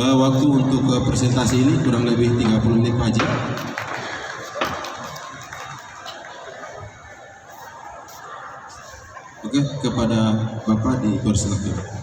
Waktu untuk presentasi ini kurang lebih 30 menit Pak Haji. Oke, kepada Bapak dipersilakan.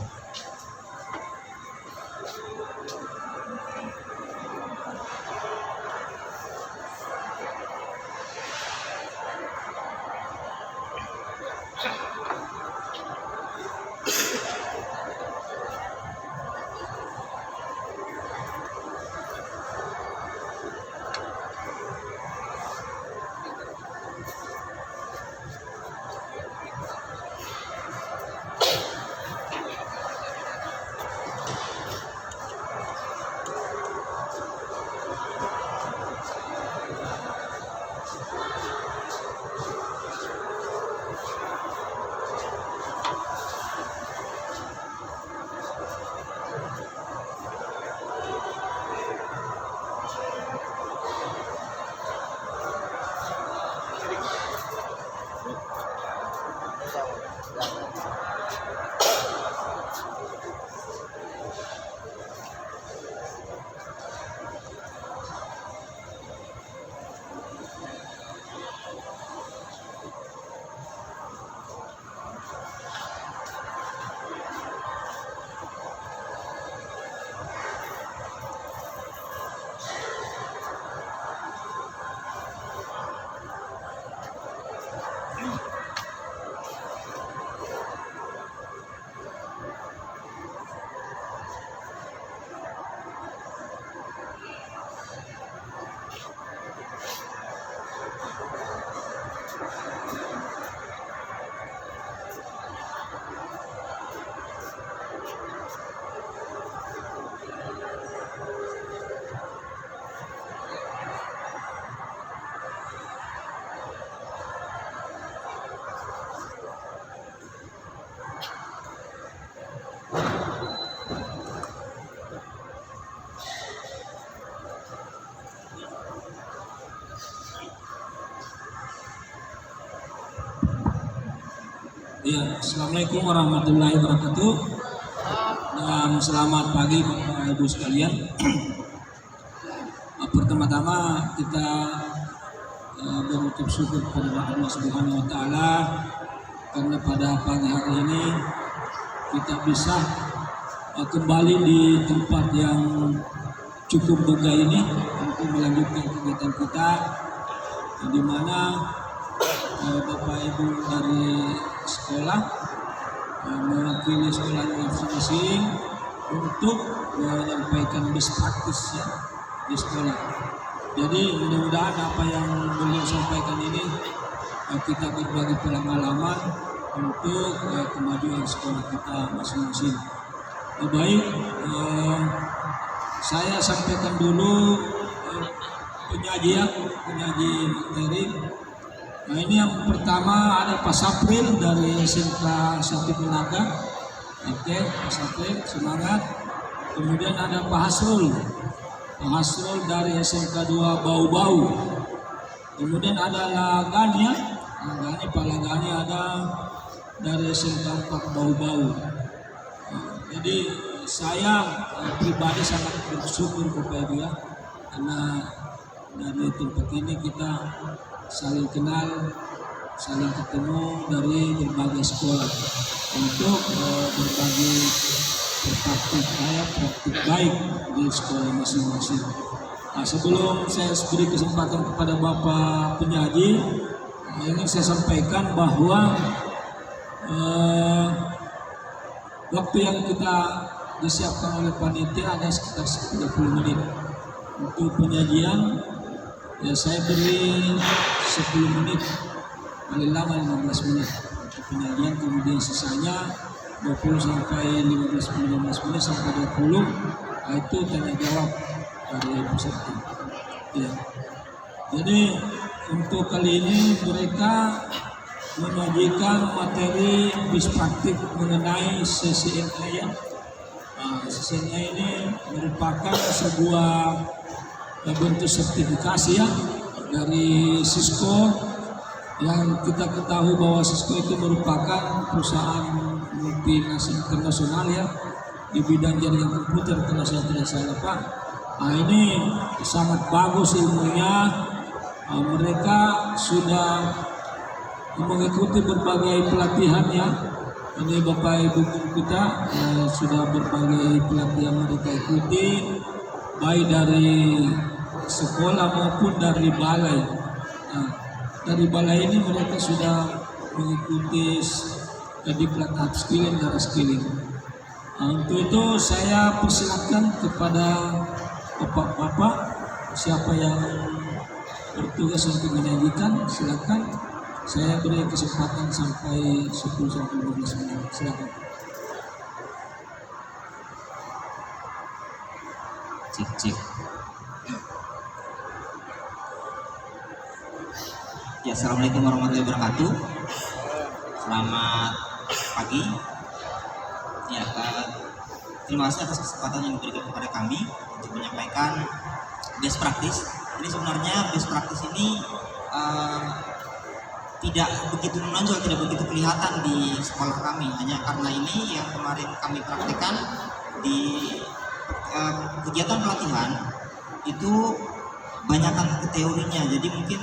Ya, Assalamualaikum warahmatullahi wabarakatuh. Dan selamat pagi Bapak Ibu sekalian. Pertama-tama kita berucap syukur kepada Allah Subhanahu wa taala karena pada pagi hari ini kita bisa kembali di tempat yang cukup megah ini untuk melanjutkan kegiatan kita, di mana Bapak Ibu dari sekolah mewakili sekolahnya masing-masing untuk menyampaikan best practice ya di sekolah. Jadi mudah-mudahan apa yang beliau sampaikan ini kita berbagi pengalaman untuk kemajuan sekolah kita masing-masing. Baik, saya sampaikan dulu penyaji materi. Nah, ini yang pertama ada Pak Sapril dari SMK 1 Penaga. Oke, Pak Sapril, semangat. Kemudian ada Pak Hasrul dari SMK 2 Bau-Bau. Kemudian ada Lagani, Pak Lagani ada dari SMK 4 Bau-Bau. Jadi saya pribadi sangat bersyukur Bapak Ibu ya, karena dari tempat ini kita saling kenal, saling ketemu dari berbagai sekolah untuk berbagi praktik baik di sekolah masing-masing. Nah, sebelum saya beri kesempatan kepada Bapak penyaji, ini saya sampaikan bahwa waktu yang kita disiapkan oleh panitia ada sekitar 30 menit untuk penyajian. Ya, saya beri 10 menit, paling lama 15 menit untuk penyajian, kemudian sisanya 20 sampai 15 menit sampai 20, itu tanya jawab dari peserta. Ya. Jadi untuk kali ini mereka menyajikan materi bis praktik mengenai CCNA ya. CCNA ini merupakan sebuah bentuk sertifikasi ya dari Cisco, yang kita ketahui bahwa Cisco itu merupakan perusahaan multinasional internasional ya, di bidang jaringan komputer kalau saya tidak salah Pak. Nah, ini sangat bagus ilmunya. Mereka sudah mengikuti berbagai pelatihan ya. Ini Bapak Ibu guru kita sudah berbagai pelatihan mereka ikuti, baik dari sekolah maupun dari balai. Nah, dari balai ini mereka sudah mengikuti diklat upskilling dan reskilling. Nah, untuk itu saya persilakan kepada bapak-bapak siapa yang bertugas untuk menyajikan, silakan. Saya beri kesempatan sampai 10-15 menit. Silakan. Cik. Ya, assalamualaikum warahmatullahi wabarakatuh. Selamat pagi. Ya, terima kasih atas kesempatan yang diberikan kepada kami untuk menyampaikan best practice. Ini sebenarnya best practice ini tidak begitu menonjol, tidak begitu kelihatan di sekolah kami, hanya karena ini yang kemarin kami praktekkan di kegiatan pelatihan itu banyakkan ke teorinya, jadi mungkin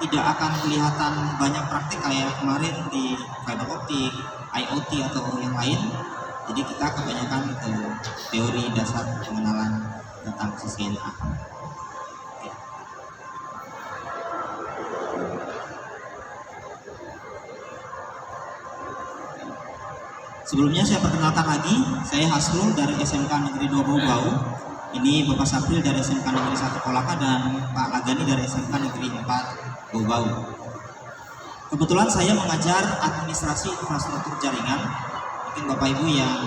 tidak akan kelihatan banyak praktik kayak kemarin di fiber optik, IoT atau yang lain. Jadi kita kebanyakan ke teori dasar pengenalan tentang CCNA. Sebelumnya saya perkenalkan lagi, saya Hasrul dari SMK Negeri 2 Bau. Ini Bapak Sapril dari SMK Negeri 1 Kolaka dan Pak Lagani dari SMK Negeri 4 Bau. Kebetulan saya mengajar administrasi infrastruktur jaringan. Mungkin Bapak Ibu yang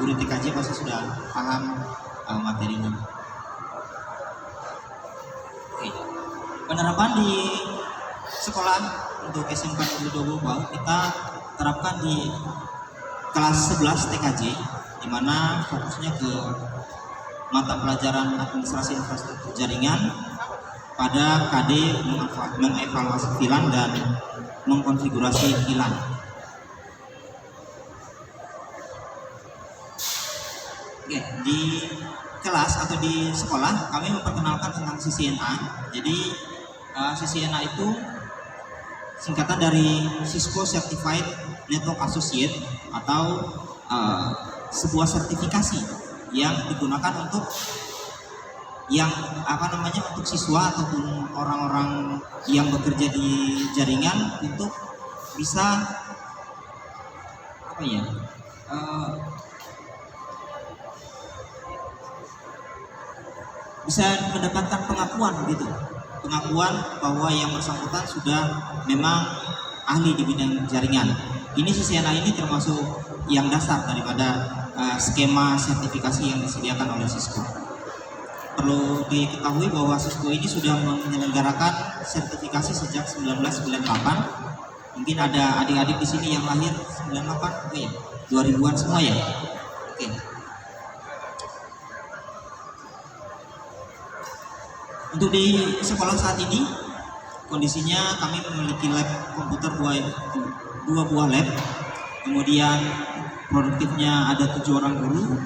guru TKJ pasti sudah paham materinya. Oke. Penerapan di sekolah untuk SMK Negeri 2 Bau kita terapkan di kelas 11 TKJ, di mana fokusnya ke mata pelajaran administrasi infrastruktur jaringan pada KD mengevaluasi VLAN dan mengkonfigurasi VLAN. Oke, di kelas atau di sekolah kami memperkenalkan tentang CCNA. Jadi CCNA itu singkatan dari Cisco Certified Network Associate atau sebuah sertifikasi yang digunakan untuk untuk siswa ataupun orang-orang yang bekerja di jaringan untuk bisa bisa mendapatkan pengakuan gitu. Pengakuan bahwa yang bersangkutan sudah memang ahli di bidang jaringan. Ini CCNA ini termasuk yang dasar daripada skema sertifikasi yang disediakan oleh Cisco. Perlu diketahui bahwa Cisco ini sudah menyelenggarakan sertifikasi sejak 1998. Mungkin ada adik-adik di sini yang lahir 98, ya, 2000-an semua ya. Oke. Untuk di sekolah saat ini kondisinya kami memiliki lab komputer dua buah lab, kemudian produktifnya ada 7 orang guru.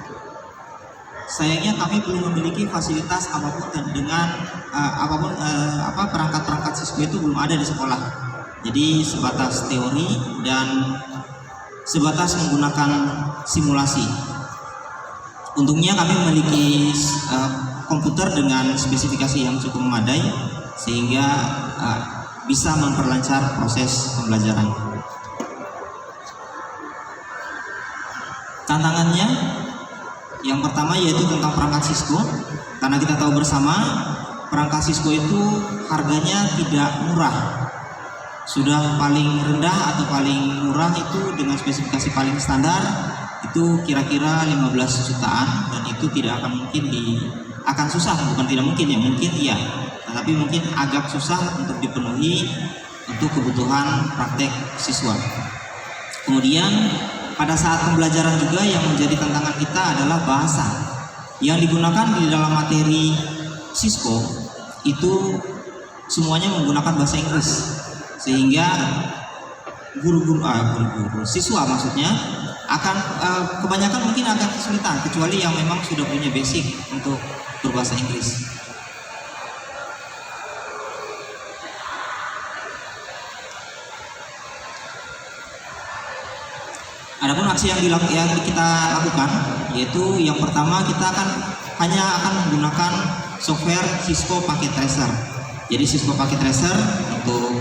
Sayangnya kami belum memiliki fasilitas apapun dengan perangkat-perangkat Cisco itu belum ada di sekolah. Jadi sebatas teori dan sebatas menggunakan simulasi. Untungnya kami memiliki komputer dengan spesifikasi yang cukup memadai sehingga bisa memperlancar proses pembelajaran. Tantangannya yang pertama yaitu tentang perangkat Cisco, karena kita tahu bersama perangkat Cisco itu harganya tidak murah. Sudah paling rendah atau paling murah itu dengan spesifikasi paling standar itu kira-kira 15 jutaan, dan itu tidak akan mungkin akan susah, bukan tidak mungkin ya, mungkin iya, tetapi mungkin agak susah untuk dipenuhi untuk kebutuhan praktek siswa. Kemudian pada saat pembelajaran juga yang menjadi tantangan kita adalah bahasa yang digunakan di dalam materi Cisco itu semuanya menggunakan bahasa Inggris, sehingga siswa maksudnya akan kebanyakan mungkin agak kesulitan kecuali yang memang sudah punya basic untuk berbahasa Inggris. Adapun aksi yang kita lakukan yaitu yang pertama kita hanya akan menggunakan software Cisco Packet Tracer. Jadi Cisco Packet Tracer untuk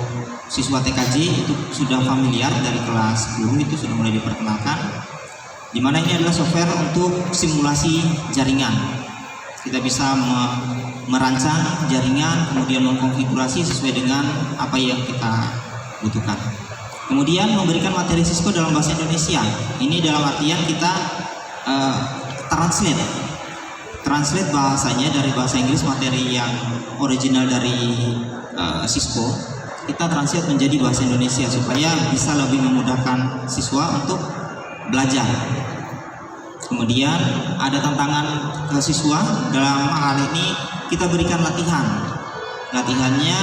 siswa TKJ itu sudah familiar dari kelas 10 itu sudah mulai diperkenalkan. Dimana ini adalah software untuk simulasi jaringan. Kita bisa merancang jaringan kemudian mengkonfigurasi sesuai dengan apa yang kita butuhkan. Kemudian memberikan materi Cisco dalam bahasa Indonesia. Ini dalam artian kita translate bahasanya dari bahasa Inggris materi yang original dari Cisco, kita translate menjadi bahasa Indonesia supaya bisa lebih memudahkan siswa untuk belajar. Kemudian ada tantangan ke siswa dalam hal ini kita berikan latihannya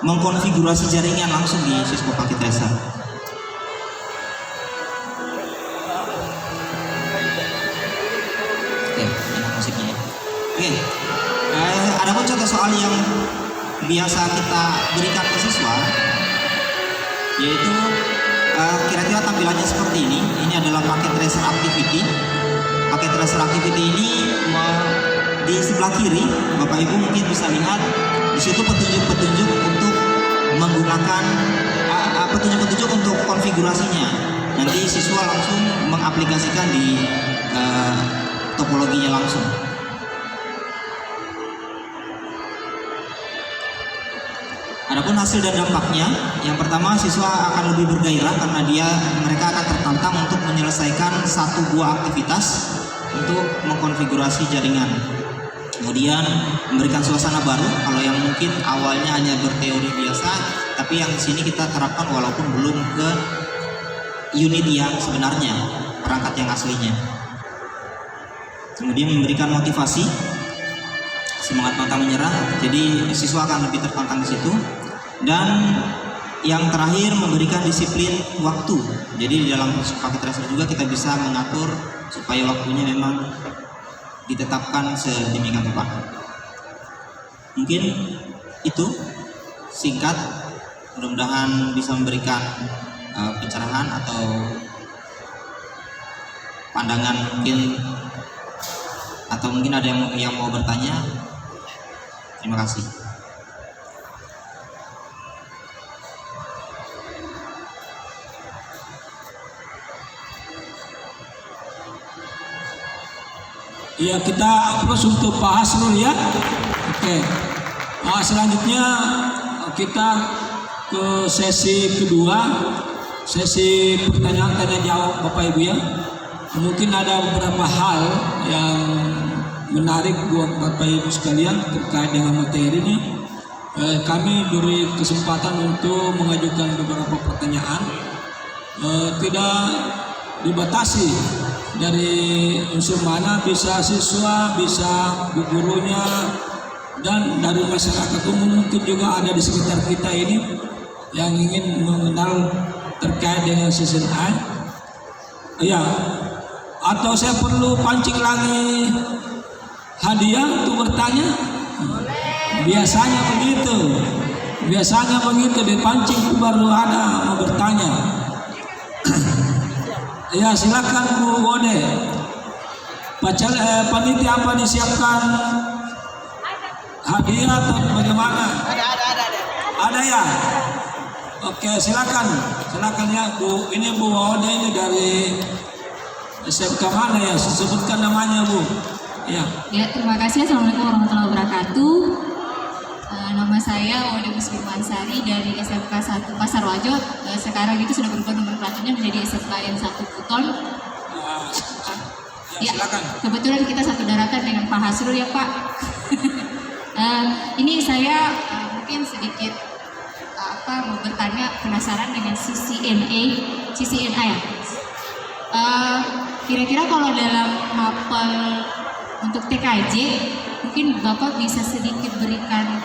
mengkonfigurasi jaringan langsung di Cisco Packet Tracer. Oke, enak musiknya. Oke, ada pun contoh soal yang biasa kita berikan ke siswa, yaitu kira-kira tampilannya seperti ini. Ini adalah Packet Tracer Activity. Packet Tracer Activity ini di sebelah kiri, Bapak Ibu mungkin bisa lihat di situ petunjuk-petunjuk untuk menggunakan petunjuk-petunjuk untuk konfigurasinya. Nanti siswa langsung mengaplikasikan di topologinya langsung. Adapun hasil dan dampaknya, yang pertama siswa akan lebih bergairah karena mereka akan tertantang untuk menyelesaikan satu buah aktivitas untuk mengkonfigurasi jaringan. Kemudian memberikan suasana baru. Kalau yang mungkin awalnya hanya berteori biasa, tapi yang di sini kita terapkan walaupun belum ke unit yang sebenarnya, perangkat yang aslinya. Kemudian memberikan motivasi, semangat pantang menyerah. Jadi siswa akan lebih tertantang di situ. Dan yang terakhir memberikan disiplin waktu. Jadi di dalam Packet Tracer juga kita bisa mengatur supaya waktunya memang ditetapkan sedemikian rupa. Mungkin itu singkat, mudah-mudahan bisa memberikan pencerahan atau pandangan mungkin, atau mungkin ada yang mau bertanya. Terima kasih. Ya, kita approach untuk Pak Hasrul ya. Oke. Selanjutnya kita ke sesi kedua, sesi pertanyaan tanya jawab Bapak Ibu ya. Mungkin ada beberapa hal yang menarik buat Bapak Ibu sekalian terkait dengan materi ini. Kami beri kesempatan untuk mengajukan beberapa pertanyaan. Tidak dibatasi dari unsur mana, bisa siswa, bisa gurunya, dan dari masyarakat umum mungkin juga ada di sekitar kita ini yang ingin mengenal terkait dengan season A. Ya, atau saya perlu pancing lagi hadiah untuk bertanya? Biasanya begitu dipancing baru ada mau bertanya. Ya, silakan Bu Wode. Panitia apa disiapkan hadiah atau bagaimana? Ada ya. Oke, silakan ya Bu. Ini Bu Wode ini dari SMK mana ya? Sebutkan namanya Bu. Ya. Ya, terima kasih. Assalamualaikum warahmatullahi wabarakatuh. Nama saya Wode Muslimansari dari SMK 1 Pasar Wajo. Sekarang itu sudah berubah nomenklaturnya menjadi SMK N1 Buton. Ya, silakan. Kebetulan kita satu daratan dengan Pak Hasrul ya Pak. Ini saya mungkin sedikit mau bertanya, penasaran dengan CCNA ya. Kira-kira kalau dalam mapel untuk TKJ, mungkin Bapak bisa sedikit berikan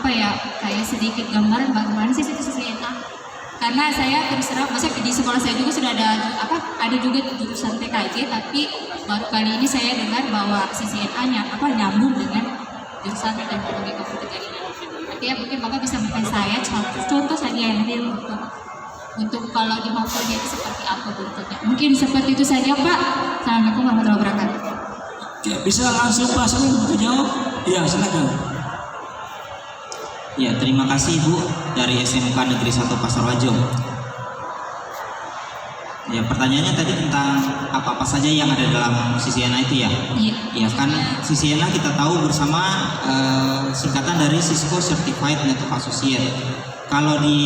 kayak sedikit gambaran bagaimana sih CCNA? karena saya terus terang, maksudnya di sekolah saya juga sudah ada juga jurusan TKJ, tapi baru kali ini saya dengar bahwa CCNA nyambung dengan jurusan teknologi komputer jaringan. Artinya mungkin Bapak bisa memberikan saya contoh saja yang real untuk kalau di Mampunya itu seperti apa bentuknya. Mungkin seperti itu saja Pak. Assalamualaikum warahmatullahi wabarakatuh. Oke, bisa langsung Pak Salim untuk jawab? Iya, silakan. Ya, terima kasih Ibu dari SMK Negeri 1 Pasar Wajo. Ya, pertanyaannya tadi tentang apa-apa saja yang ada dalam CCNA itu ya? Iya. Ya kan CCNA kita tahu bersama singkatan dari Cisco Certified Network Associate. Kalau di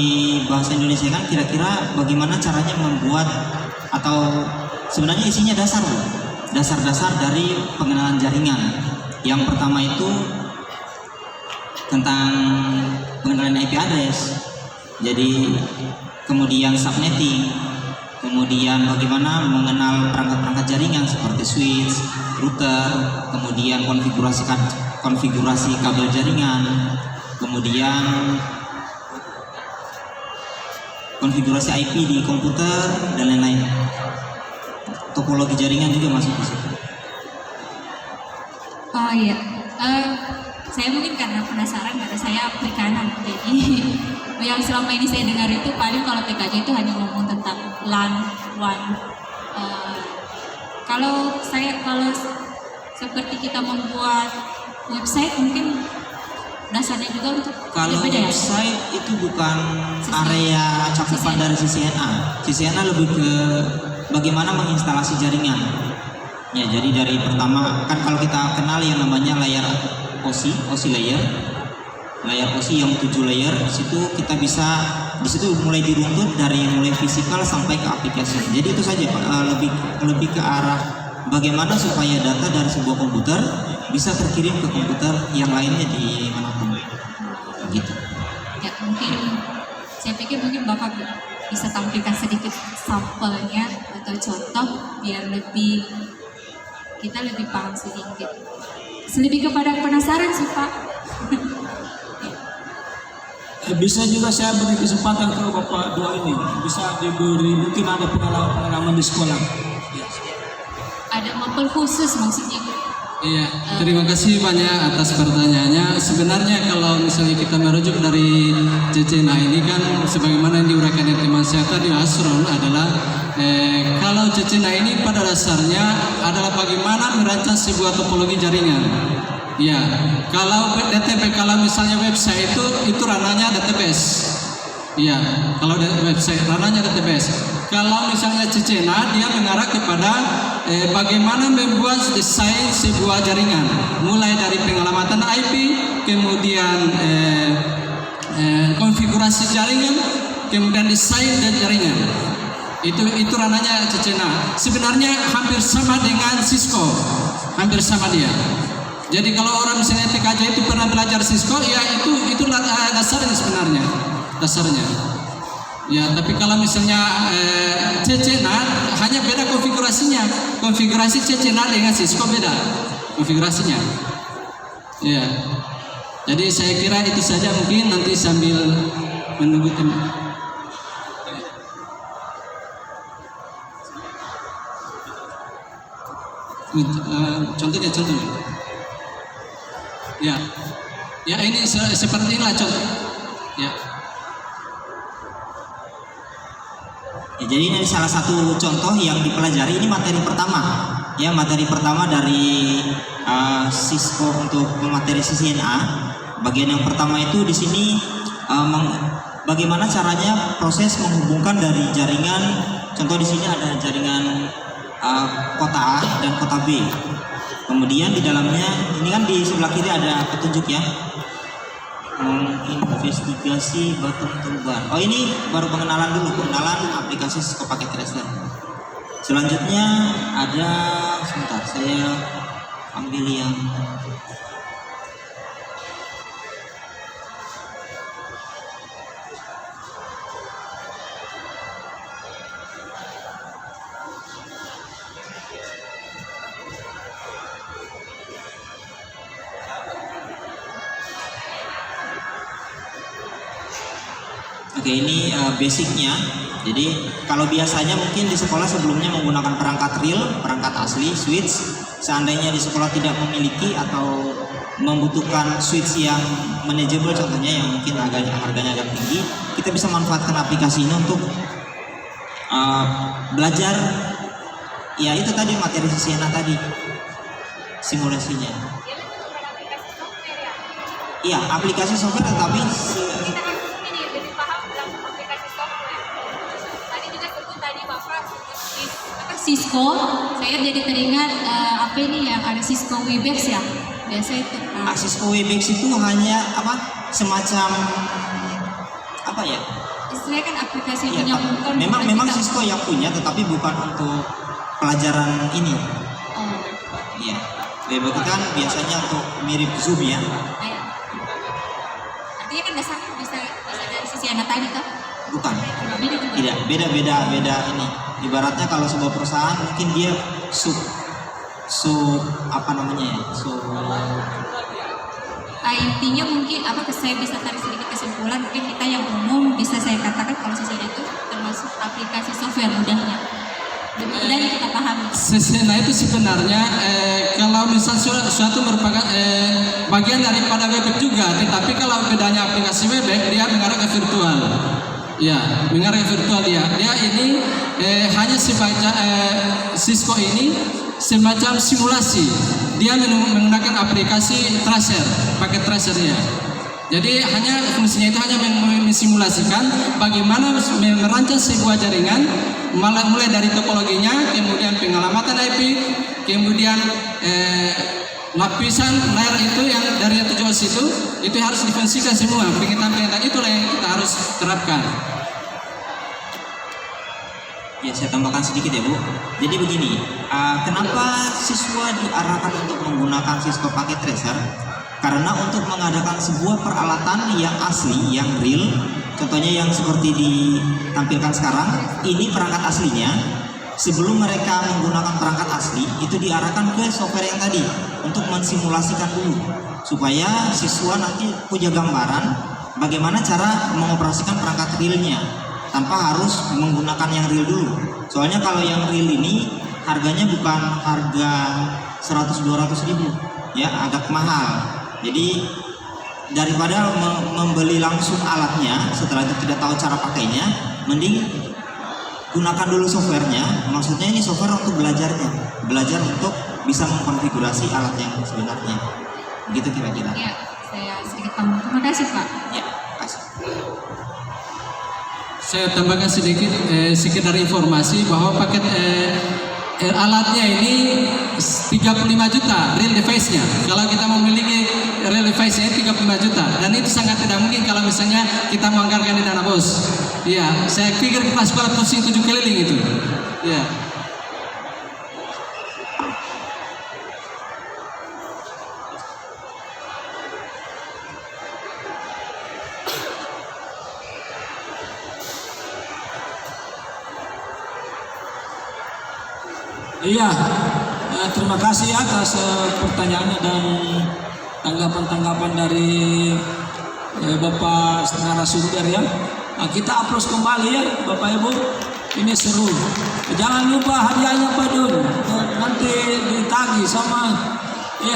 bahasa Indonesia kan kira-kira bagaimana caranya membuat atau sebenarnya isinya dasar Bu. Dasar-dasar dari pengenalan jaringan. Yang pertama itu tentang pengenalan IP address. Jadi kemudian subnetting, kemudian bagaimana mengenal perangkat-perangkat jaringan seperti switch, router, kemudian konfigurasi kabel jaringan, kemudian konfigurasi IP di komputer dan lain-lain. Topologi jaringan juga masuk di situ. Oh iya, saya mungkin karena penasaran, karena saya perikanan, jadi yang selama ini saya dengar itu paling kalau TKJ itu hanya ngomong tentang LAN, WAN. Kalau seperti kita membuat website mungkin dasarnya juga untuk Kalau beda ya? website itu bukan area cakupan dari CCNA. CCNA lebih ke bagaimana menginstalasi jaringan. Ya, jadi dari pertama kan kalau kita kenal yang namanya layar OSI layer. Layar OSI yang 7 layer, di situ kita bisa mulai diruntut dari mulai fisikal sampai ke aplikasi. Jadi itu saja Pak, lebih ke arah bagaimana supaya data dari sebuah komputer bisa terkirim ke komputer yang lainnya di manapun. Gitu. Ya mungkin saya pikir mungkin Bapak bisa tampilkan sedikit sampelnya atau contoh biar kita lebih paham sedikit. Lebih kepada penasaran sih Pak. Bisa juga saya beri kesempatan ke Bapak dua ini. Bisa diberi, mungkin ada pengalaman di sekolah. Ya. Ada mapel khusus maksudnya. Iya, terima kasih banyak atas pertanyaannya. Sebenarnya kalau misalnya kita merujuk dari CCNA ini kan sebagaimana yang diuraikan oleh teman saya tadi Asron adalah kalau CCNA ini pada dasarnya adalah bagaimana merancang sebuah topologi jaringan. Ya, kalau DTP, kalau misalnya website itu ranahnya database. Iya, kalau website ranahnya database. Kalau misalnya CCNA dia mengarah kepada bagaimana membuat desain sebuah jaringan, mulai dari pengelamatan IP, kemudian konfigurasi jaringan, kemudian desain dan jaringan. Itu ranahnya CCNA. Sebenarnya hampir sama dengan Cisco, hampir sama dia. Jadi kalau orang misalnya TKJ itu pernah belajar Cisco, ya itu dasarnya sebenarnya, dasarnya. Ya, tapi kalau misalnya CCNA hanya beda konfigurasinya. Konfigurasi CCNA dengan Cisco beda konfigurasinya. Ya. Jadi saya kira itu saja, mungkin nanti sambil menunggu contohnya. Ya ini seperti inilah contoh. Ya. Ya, jadi ini salah satu contoh yang dipelajari, ini materi pertama. Ya, materi pertama dari Cisco untuk materi CCNA. Bagian yang pertama itu di sini bagaimana caranya proses menghubungkan dari jaringan. Contoh di sini ada jaringan kota A dan kota B. Kemudian di dalamnya ini kan di sebelah kiri ada petunjuk ya. Investigasi bottom toolbar. Oh, ini baru pengenalan aplikasi Cisco Packet Tracer. Selanjutnya ada, sebentar saya ambil yang Oke, ini basicnya. Jadi kalau biasanya mungkin di sekolah sebelumnya menggunakan perangkat real, perangkat asli, switch. Seandainya di sekolah tidak memiliki atau membutuhkan switch yang manageable, contohnya yang mungkin harganya agak tinggi, kita bisa manfaatkan aplikasi ini untuk belajar. Ya itu tadi materi Siena tadi, simulasinya. Iya, aplikasi software, tetapi Cisco, saya jadi teringat apa ini yang ada Cisco Webex ya, biasa itu. Cisco Webex itu hanya apa? Semacam apa ya? Istilahnya kan aplikasi Ya, menyambungkan. memang Cisco yang punya, tetapi bukan untuk pelajaran ini. Oh, Iya, Webex kan biasanya untuk mirip Zoom ya. kayak. Artinya kan bisa dari sisi anak tadi toh? Bukan. Beda juga. Tidak, beda ini. Ibaratnya kalau sebuah perusahaan mungkin dia sub apa namanya ya? Intinya mungkin saya bisa tarik sedikit kesimpulan, mungkin kita yang umum bisa saya katakan kalau sisi itu termasuk aplikasi software mudahnya. Lebih mudahnya kita pahami. Sesena itu sebenarnya kalau misal suatu merupakan bagian daripada Webex juga, tetapi kalau bedanya aplikasi Webex dia mengarah ke virtual. Ya, mengarah ke virtual dia. Dia ini hanya sebaca Cisco ini semacam simulasi. Dia menggunakan aplikasi tracer, pakai tracernya. Jadi hanya fungsinya itu hanya mensimulasikan bagaimana merancang sebuah jaringan, mulai dari topologinya, kemudian pengelamatan IP, kemudian lapisan layer itu yang dari tujuan situ itu harus difungsikan semua. Pengetahuan itulah yang kita harus terapkan. Ya, saya tambahkan sedikit ya Bu. Jadi begini, kenapa siswa diarahkan untuk menggunakan Cisco pakai tracer? Karena untuk mengadakan sebuah peralatan yang asli, yang real, contohnya yang seperti ditampilkan sekarang, ini perangkat aslinya. Sebelum mereka menggunakan perangkat asli, itu diarahkan ke software yang tadi untuk mensimulasikan dulu, supaya siswa nanti punya gambaran bagaimana cara mengoperasikan perangkat realnya tanpa harus menggunakan yang real dulu. Soalnya kalau yang real ini harganya bukan harga 100-200 ribu, ya agak mahal. Jadi daripada membeli langsung alatnya, setelah itu tidak tahu cara pakainya, mending gunakan dulu softwarenya. Maksudnya ini software untuk belajarnya, belajar untuk bisa mengkonfigurasi alat yang sebenarnya. Begitu kira-kira. Ya, saya sedikit paham. Terima kasih Pak. Ya, kasih. Saya tambahkan sedikit sekedar informasi bahwa paket alatnya ini 35 juta real device-nya. Kalau kita memiliki real device-nya 35 juta, dan itu sangat tidak mungkin kalau misalnya kita menganggarkan di dana bos. Iya, saya pikir pas sekolah pusing 7 keliling itu. Iya. Iya, terima kasih atas pertanyaannya dan tanggapan-tanggapan dari Bapak narasumber ya. Kita upload kembali ya Bapak Ibu, ini seru. Jangan lupa hadiahnya Pak Dun, nanti ditagih sama ya.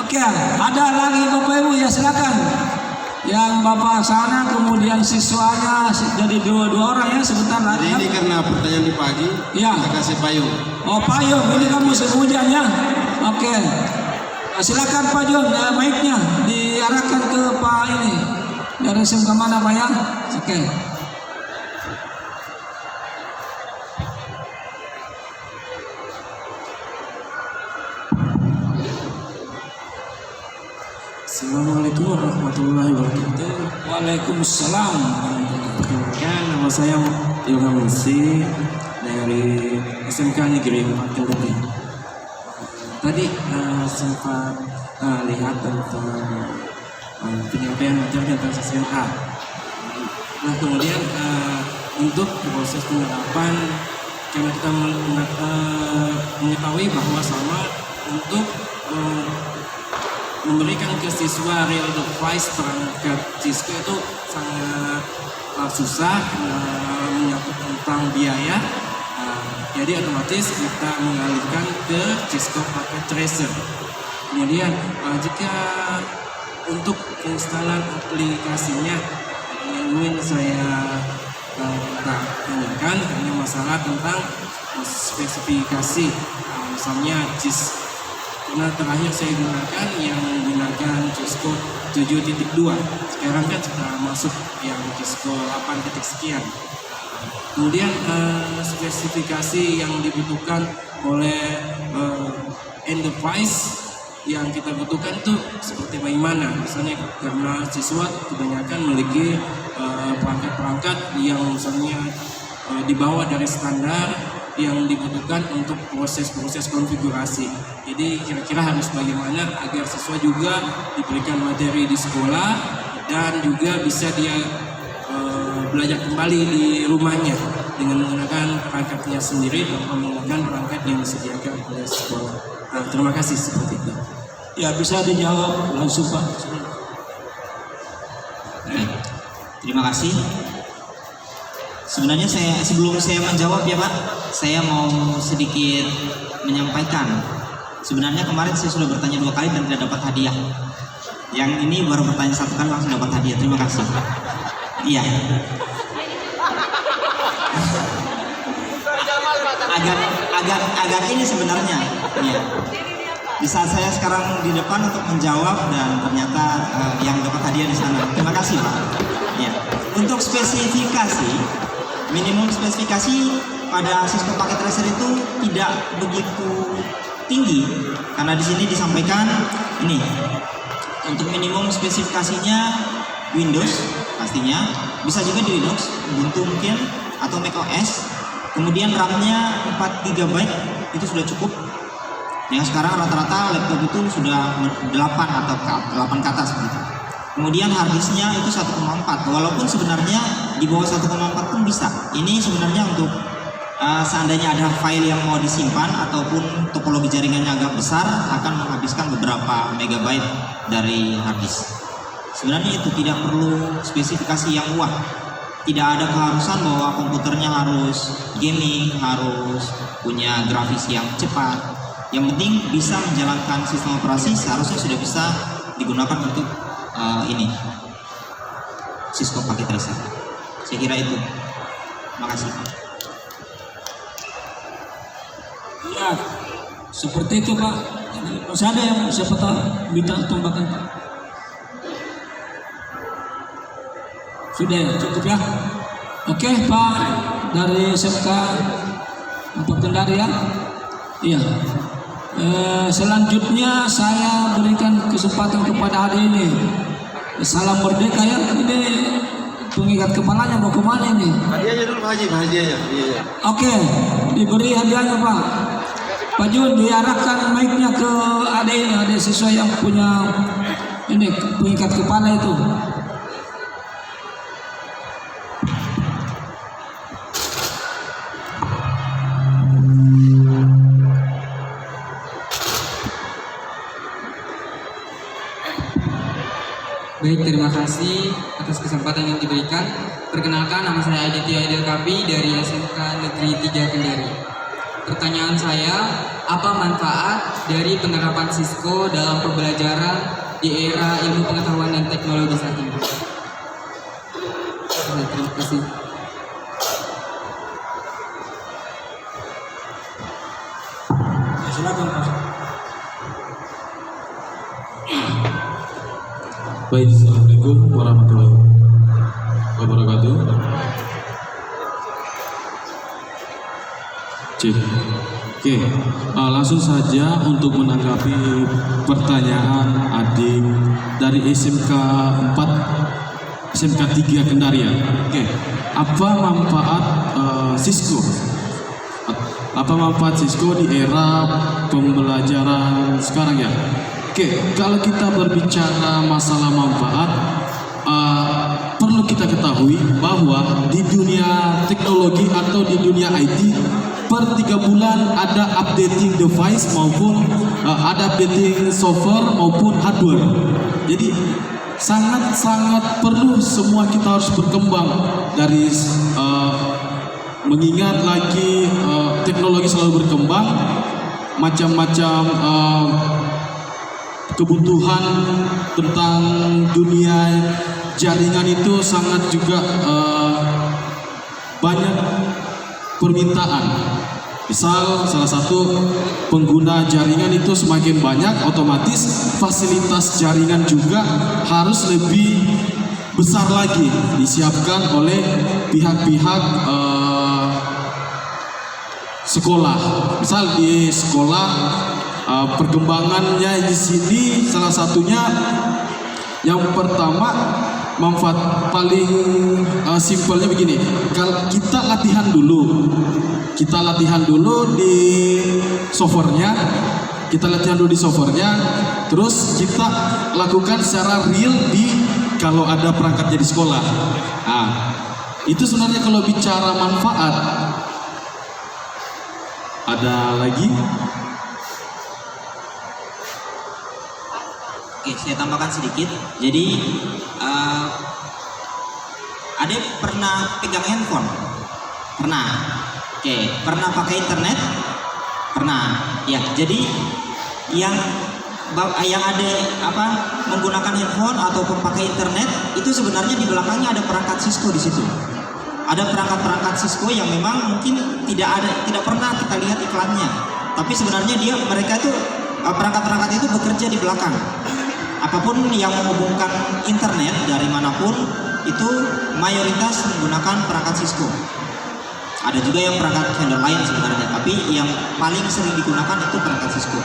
Oke, ada lagi Bapak Ibu ya, silakan. Yang Bapak sana kemudian siswanya jadi dua orang ya, sebentar lagi. Jadi ini karena pertanyaan di pagi, Ya. kita kasih payung. Oh payung, ini kan musim hujan ya. Oke. Silakan Pak Jun, mic-nya diarahkan ke Pak ini. Dari SMK mana Pak ya? Oke. Assalamualaikum warahmatullahi wabarakatuh. Waalaikumsalam. Perkenalkan, nama saya Ilham Musi dari SMK Negeri 4 Kendari. Tadi sempat lihat tentang penyampaian materi tentang SSNA. Nah kemudian untuk proses penerapan, karena kita mengetahui bahwa sama untuk memberikan ke siswa real device perangkat Cisco itu sangat susah, menyangkut tentang biaya. Jadi otomatis kita mengalihkan ke Cisco Packet Tracer. Kemudian jika untuk instalan aplikasinya yang ingin saya tanyakan hanya masalah tentang spesifikasi, misalnya JIS. Karena terakhir saya gunakan Cisco 7.2. Sekarang kan sudah masuk yang Cisco 8 sekian. Kemudian spesifikasi yang dibutuhkan oleh end device yang kita butuhkan itu seperti bagaimana? Misalnya karena siswa kebanyakan memiliki perangkat-perangkat yang misalnya di bawah dari standar yang dibutuhkan untuk proses-proses konfigurasi. Jadi kira-kira harus bagaimana agar siswa juga diberikan materi di sekolah dan juga bisa dia belajar kembali di rumahnya dengan menggunakan perangkatnya sendiri tanpa menggunakan perangkat yang disediakan oleh sekolah. Nah, terima kasih seperti itu. Ya, bisa dijawab langsung Pak. Terima kasih. Sebenarnya sebelum saya menjawab ya Pak, saya mau sedikit menyampaikan. Sebenarnya kemarin saya sudah bertanya 2 kali dan tidak dapat hadiah. Yang ini baru bertanya 1 kali langsung dapat hadiah. Terima kasih. Iya. Agak ini sebenarnya. Iya. Di saat saya sekarang di depan untuk menjawab dan ternyata yang dapat hadiah di sana. Terima kasih Pak. Ya. Untuk spesifikasi, minimum spesifikasi pada Cisco Packet Tracer itu tidak begitu tinggi karena di sini disampaikan ini untuk minimum spesifikasinya Windows pastinya, bisa juga di Linux, Ubuntu mungkin atau macOS. Kemudian RAM-nya 4 GB itu sudah cukup. Yang sekarang rata-rata laptop itu sudah 8 atau 8 ke atas begitu. Kemudian harddisknya itu 1,4, walaupun sebenarnya di bawah 1,4 pun bisa. Ini sebenarnya untuk seandainya ada file yang mau disimpan ataupun topologi jaringannya agak besar akan menghabiskan beberapa megabyte dari harddisk. Sebenarnya itu tidak perlu spesifikasi yang wah. Tidak ada keharusan bahwa komputernya harus gaming, harus punya grafis yang cepat. Yang penting bisa menjalankan sistem operasi, seharusnya sudah bisa digunakan untuk ini Cisco Packet Tracer. Saya kira itu. Terima kasih. Ya, seperti itu Pak. Masih ada yang siapa tahu minta tambahkan Pak? Sudah ya, cukup ya. Oke Pak, dari SMK 4 Kendari ya. Iya. Selanjutnya saya berikan kesempatan kepada adik ini. Salam merdeka ya. Ini pengikat kepalanya mau kemana ini? Hadiahnya dulu Pak Haji, hadiahnya. Iya. Oke, diberi hadiahnya Pak. Pak Jun diarahkan mic-nya ke adik ini, adik siswa yang punya ini pengikat kepala itu. Baik, terima kasih atas kesempatan yang diberikan. Perkenalkan, nama saya Aditya Aidil Kapi dari SMK Negeri 3 Kendari. Pertanyaan saya, apa manfaat dari penerapan Cisco dalam pembelajaran di era ilmu pengetahuan dan teknologi saat ini? Terima kasih. Silakan Pak. Baik, assalamualaikum warahmatullahi wabarakatuh. Cik. Oke, langsung saja untuk menanggapi pertanyaan adik dari SMK 4, SMK 3 Kendari. Oke, apa manfaat Cisco? Apa manfaat Cisco di era pembelajaran sekarang ya? Oke, kalau kita berbicara masalah manfaat, perlu kita ketahui bahwa di dunia teknologi atau di dunia IT per 3 bulan ada updating device maupun ada updating software maupun hardware. Jadi sangat-sangat perlu semua kita harus berkembang dari mengingat lagi teknologi selalu berkembang, macam-macam kebutuhan tentang dunia jaringan itu sangat juga banyak permintaan. Misal salah satu pengguna jaringan itu semakin banyak, otomatis fasilitas jaringan juga harus lebih besar lagi disiapkan oleh pihak-pihak sekolah. Misal di sekolah perkembangannya di sini salah satunya yang pertama manfaat paling simpelnya begini. Kalau kita latihan dulu di softwarenya, terus kita lakukan secara real kalau ada perangkatnya di sekolah. Nah, itu sebenarnya kalau bicara manfaat. Ada lagi? Oke, saya tambahkan sedikit. Jadi Ade pernah pegang handphone? Pernah. Oke, pernah pakai internet? Pernah. Ya, jadi yang ada menggunakan handphone ataupun pakai internet itu sebenarnya di belakangnya ada perangkat Cisco di situ. Ada perangkat-perangkat Cisco yang memang mungkin tidak pernah kita lihat iklannya. Tapi sebenarnya mereka itu perangkat-perangkat itu bekerja di belakang. Apapun yang menghubungkan internet dari manapun itu mayoritas menggunakan perangkat Cisco. Ada juga yang perangkat vendor lain sebenarnya, tapi yang paling sering digunakan itu perangkat Cisco.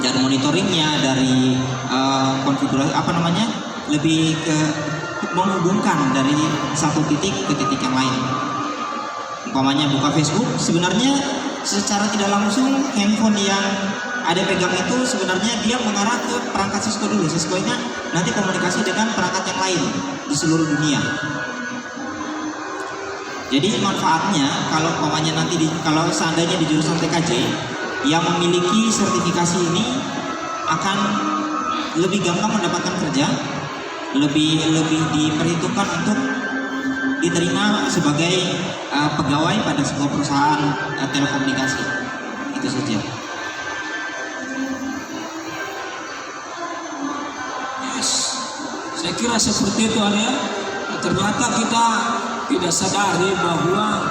Dan monitoringnya dari konfigurasi lebih ke menghubungkan dari satu titik ke titik yang lain. Umpamanya buka Facebook, sebenarnya secara tidak langsung handphone yang ada pegang itu sebenarnya dia mengarah ke perangkat Cisco dulu. Cisco-nya nanti komunikasi dengan perangkat yang lain di seluruh dunia. Jadi manfaatnya kalau kalau seandainya di jurusan TKJ yang memiliki sertifikasi ini akan lebih gampang mendapatkan kerja, lebih diperhitungkan untuk diterima sebagai pegawai pada sebuah perusahaan telekomunikasi. Itu saja. Saya kira seperti itu ya. Ternyata kita tidak sadari bahwa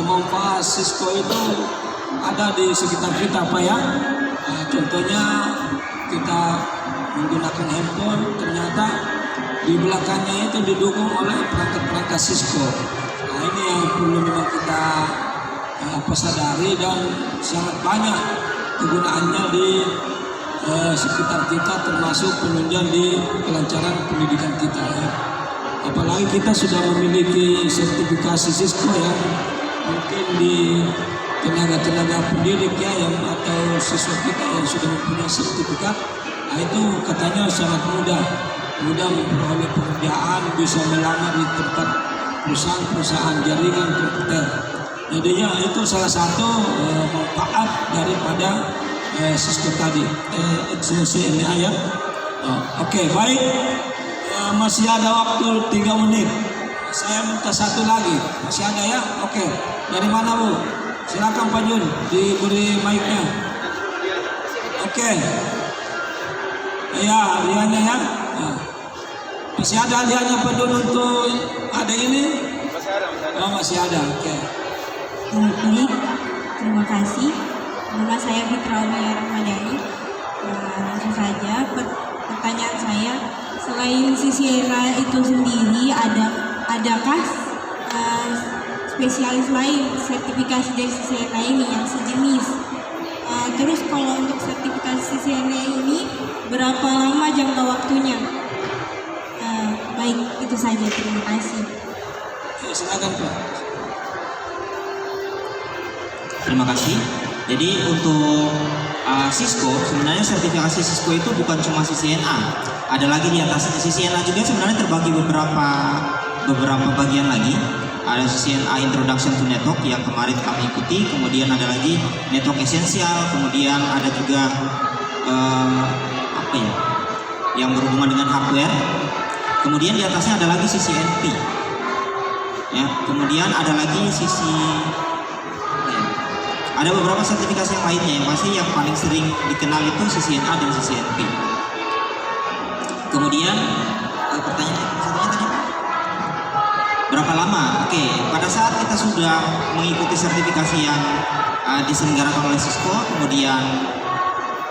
manfaat Cisco itu ada di sekitar kita, Pak ya. Contohnya kita menggunakan handphone, ternyata di belakangnya itu didukung oleh perangkat-perangkat Cisco. Nah, ini yang perlu memang kita sadari dan sangat banyak kegunaannya di sekitar kita, termasuk penunjang di kelancaran pendidikan kita ya. Apalagi kita sudah memiliki sertifikasi Cisco yang mungkin di tenaga-tenaga pendidik ya atau siswa kita yang sudah mempunyai sertifikat, nah itu katanya sangat mudah memperoleh pekerjaan, bisa melamar di tempat perusahaan jaringan komputer. Jadinya itu salah satu manfaat daripada Cisco tadi, XCNA ya. Oke, baik. Masih ada waktu 3 menit. Saya minta satu lagi. Masih ada ya? Oke. Dari mana Bu? Silakan Pak Jun, diberi mic-nya. Oke. Ya, lihatnya ya. Masih ada lihatnya Pak Jun untuk ada ini? Masih ada. Oh, masih ada. Oke. Baik, terima kasih. Nama saya Fitra Umayya Ramadhani. Langsung saja pertanyaan saya, selain CCNA itu sendiri adakah spesialis lain sertifikasi dari CCNA ini yang sejenis? Terus kalau untuk sertifikasi CCNA ini berapa lama jangka waktunya? Baik, itu saja, terima kasih. Silakan Pak. Terima kasih. Jadi untuk Cisco, sebenarnya sertifikasi Cisco itu bukan cuma CCNA, ada lagi di atasnya. CCNA juga sebenarnya terbagi beberapa bagian lagi. ada CCNA Introduction to Network yang kemarin kami ikuti, kemudian ada lagi Network Essential, kemudian ada juga yang berhubungan dengan hardware. Kemudian di atasnya ada lagi CCNP. Ya, kemudian ada lagi ada beberapa sertifikasi yang lainnya, yang pasti yang paling sering dikenal itu CCNA dan CCNP. Kemudian pertanyaan satunya tadi Pak, berapa lama? Oke, pada saat kita sudah mengikuti sertifikasi yang diselenggarakan oleh Cisco, kemudian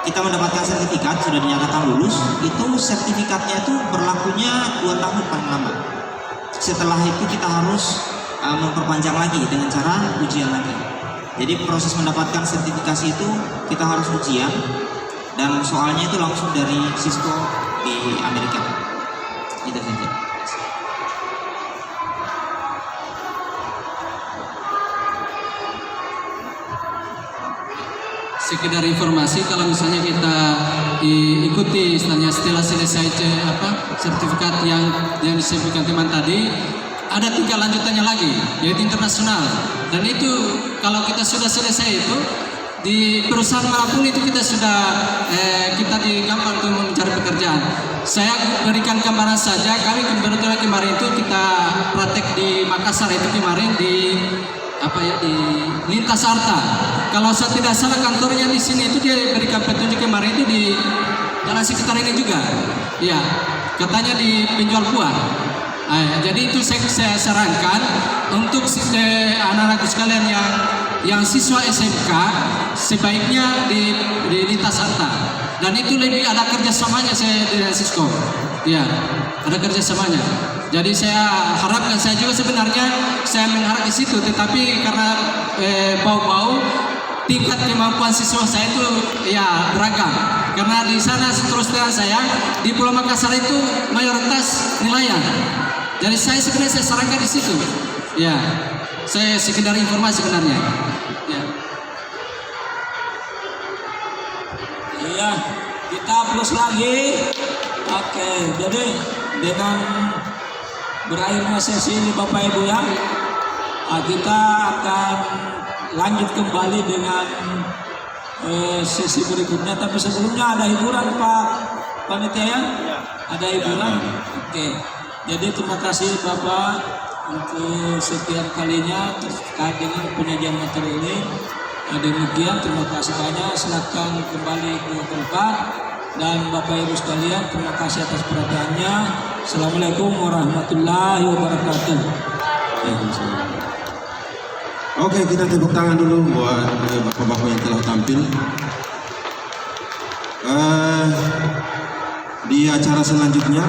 kita mendapatkan sertifikat, sudah dinyatakan lulus, itu sertifikatnya itu berlakunya 2 tahun paling lama. Setelah itu kita harus memperpanjang lagi dengan cara ujian lagi. Jadi proses mendapatkan sertifikasi itu kita harus ujian, dan soalnya itu langsung dari Cisco di Amerika. Itu saja. Sekedar informasi, kalau misalnya kita ikuti istilahnya setelah selesai sertifikat yang disebutkan teman tadi, ada 3 lanjutannya lagi, yaitu internasional. Dan itu kalau kita sudah selesai itu di perusahaan manapun itu kita sudah kita digampang untuk mencari pekerjaan. Saya berikan gambaran saja, kami kebetulan kemarin itu kita praktek di Makassar itu kemarin di di Lintas Arta. Kalau saya tidak salah kantornya di sini itu dia berikan petunjuk kemarin itu di jalan sekitar ini juga. Ya, katanya di penjual buah. Jadi itu saya sarankan untuk anak-anak sekalian yang siswa SMK sebaiknya di Lintas Arta. Dan itu lebih ada kerjasamanya saya dengan Cisco. Ya, ada kerjasamanya. Jadi saya harapkan, saya juga sebenarnya saya mengharap di situ, tetapi karena bau-bau tingkat kemampuan siswa saya itu ya beragam. Karena di sana terus terang saya di Pulau Makassar itu mayoritas nelayan. Jadi saya sebenarnya saya sarankan di situ. Ya, saya sekedar informasi sebenarnya. Ya. Iya, kita plus lagi. Oke, jadi dengan berakhirnya sesi ini Bapak Ibu ya, kita akan lanjut kembali dengan sesi berikutnya. Tapi sebelumnya ada hiburan Pak Panitia ya? Ada hiburan? Oke. Jadi terima kasih Bapak untuk sekian kalinya terkait dengan penyajian materi ini. Demikian, terima kasih banyak. Silakan kembali ke tempat. Dan Bapak Ibu sekalian, terima kasih atas perhatiannya. Assalamualaikum warahmatullahi wabarakatuh. Oke, kita tepuk tangan dulu buat bapak-bapak yang telah tampil. Di acara selanjutnya